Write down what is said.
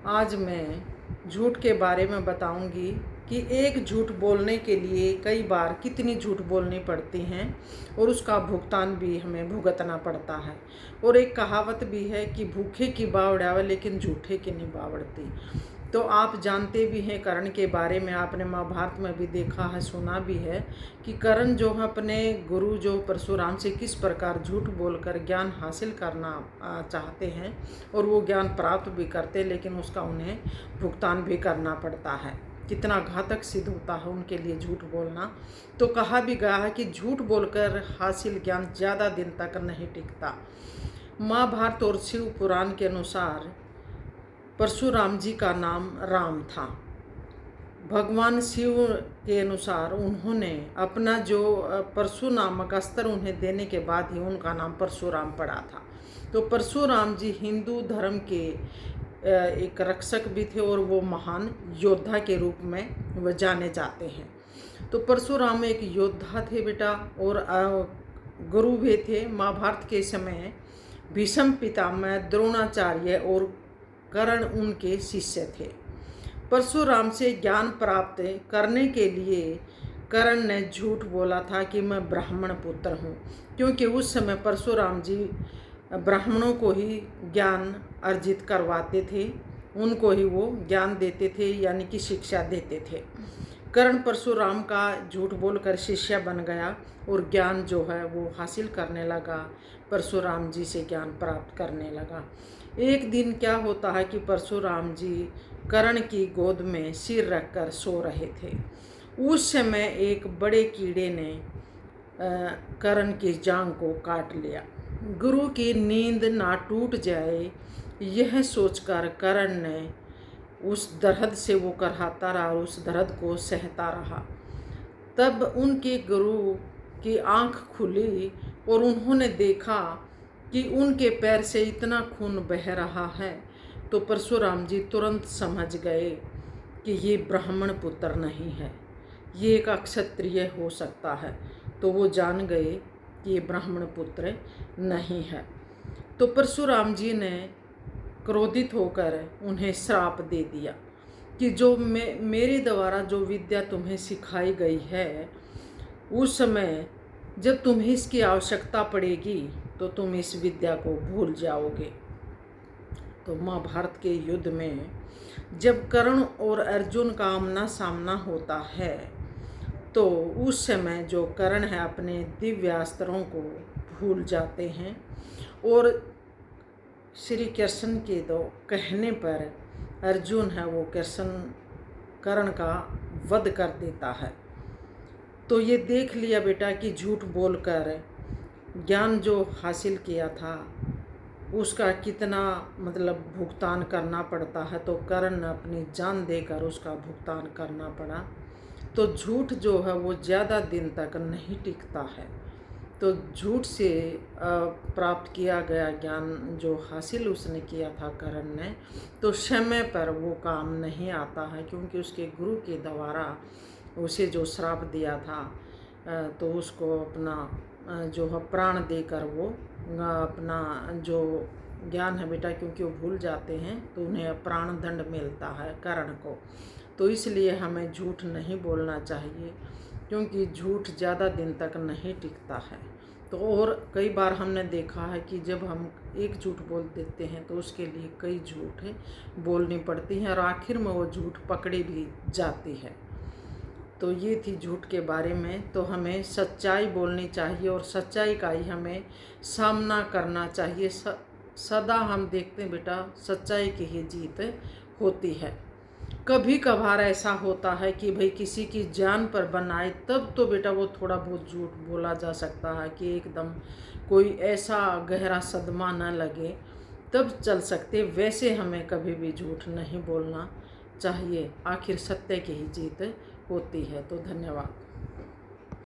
आज मैं झूठ के बारे में बताऊंगी कि एक झूठ बोलने के लिए कई बार कितनी झूठ बोलनी पड़ती हैं और उसका भुगतान भी हमें भुगतना पड़ता है। और एक कहावत भी है कि भूखे की बावड़ावे लेकिन झूठे की नहीं बावड़ती। तो आप जानते भी हैं कर्ण के बारे में, आपने महाभारत में भी देखा है, सुना भी है कि कर्ण जो है अपने गुरु जो परशुराम से किस प्रकार झूठ बोलकर ज्ञान हासिल करना चाहते हैं और वो ज्ञान प्राप्त भी करते, लेकिन उसका उन्हें भुगतान भी करना पड़ता है। कितना घातक सिद्ध होता है उनके लिए झूठ बोलना। तो कहा भी गया है कि झूठ बोलकर हासिल ज्ञान ज़्यादा दिन तक नहीं टिकता। महाभारत और शिव पुराण के अनुसार परशुराम जी का नाम राम था। भगवान शिव के अनुसार उन्होंने अपना जो परशु नामक अस्त्र उन्हें देने के बाद ही उनका नाम परशुराम पड़ा था। तो परशुराम जी हिंदू धर्म के एक रक्षक भी थे और वो महान योद्धा के रूप में वह जाने जाते हैं। तो परशुराम एक योद्धा थे बेटा, और गुरु भी थे। महाभारत के समय भीष्म पितामह, द्रोणाचार्य और कर्ण उनके शिष्य थे। परशुराम से ज्ञान प्राप्त करने के लिए कर्ण ने झूठ बोला था कि मैं ब्राह्मण पुत्र हूँ, क्योंकि उस समय परशुराम जी ब्राह्मणों को ही ज्ञान अर्जित करवाते थे, उनको ही वो ज्ञान देते थे, यानी कि शिक्षा देते थे। कर्ण परशुराम का झूठ बोलकर शिष्य बन गया और ज्ञान जो है वो हासिल करने लगा, परशुराम जी से ज्ञान प्राप्त करने लगा। एक दिन क्या होता है कि परशुराम जी कर्ण की गोद में सिर रखकर सो रहे थे। उस समय एक बड़े कीड़े ने कर्ण की जांघ को काट लिया। गुरु की नींद ना टूट जाए यह सोचकर कर्ण ने उस दर्द से वो कराहता रहा, उस दर्द को सहता रहा। तब उनके गुरु की आंख खुली और उन्होंने देखा कि उनके पैर से इतना खून बह रहा है। तो परशुराम जी तुरंत समझ गए कि ये ब्राह्मण पुत्र नहीं है, ये एक अक्षत्रिय हो सकता है। तो वो जान गए कि ये ब्राह्मण पुत्र नहीं है। तो परशुराम जी ने क्रोधित होकर उन्हें श्राप दे दिया कि जो मेरे द्वारा जो विद्या तुम्हें सिखाई गई है, उस समय जब तुम्हें इसकी आवश्यकता पड़ेगी तो तुम इस विद्या को भूल जाओगे। तो महाभारत के युद्ध में जब कर्ण और अर्जुन का आमना सामना होता है, तो उस समय जो कर्ण है अपने दिव्य अस्त्रों को भूल जाते हैं और श्री कृष्ण के दो कहने पर अर्जुन है वो कर्ण का वध कर देता है। तो ये देख लिया बेटा कि झूठ बोलकर ज्ञान जो हासिल किया था उसका कितना भुगतान करना पड़ता है। तो कर्ण ने अपनी जान देकर उसका भुगतान करना पड़ा। तो झूठ जो है वो ज़्यादा दिन तक नहीं टिकता है। तो झूठ से प्राप्त किया गया ज्ञान जो हासिल उसने किया था कर्ण ने, तो समय पर वो काम नहीं आता है, क्योंकि उसके गुरु के द्वारा उसे जो श्राप दिया था तो उसको अपना जो है प्राण देकर वो अपना जो ज्ञान है बेटा, क्योंकि वो भूल जाते हैं तो उन्हें प्राण दंड मिलता है कर्ण को। तो इसलिए हमें झूठ नहीं बोलना चाहिए, क्योंकि झूठ ज़्यादा दिन तक नहीं टिकता है। तो और कई बार हमने देखा है कि जब हम एक झूठ बोल देते हैं तो उसके लिए कई झूठ बोलनी पड़ती हैं और आखिर में वो झूठ पकड़ी भी जाती है। तो ये थी झूठ के बारे में। तो हमें सच्चाई बोलनी चाहिए और सच्चाई का ही हमें सामना करना चाहिए। सदा हम देखते हैं बेटा सच्चाई की ही जीत होती है। कभी कभार ऐसा होता है कि भाई किसी की जान पर बनाए, तब तो बेटा वो थोड़ा बहुत झूठ बोला जा सकता है कि एकदम कोई ऐसा गहरा सदमा न लगे, तब चल सकते। वैसे हमें कभी भी झूठ नहीं बोलना चाहिए, आखिर सत्य की ही जीत होती है। तो धन्यवाद।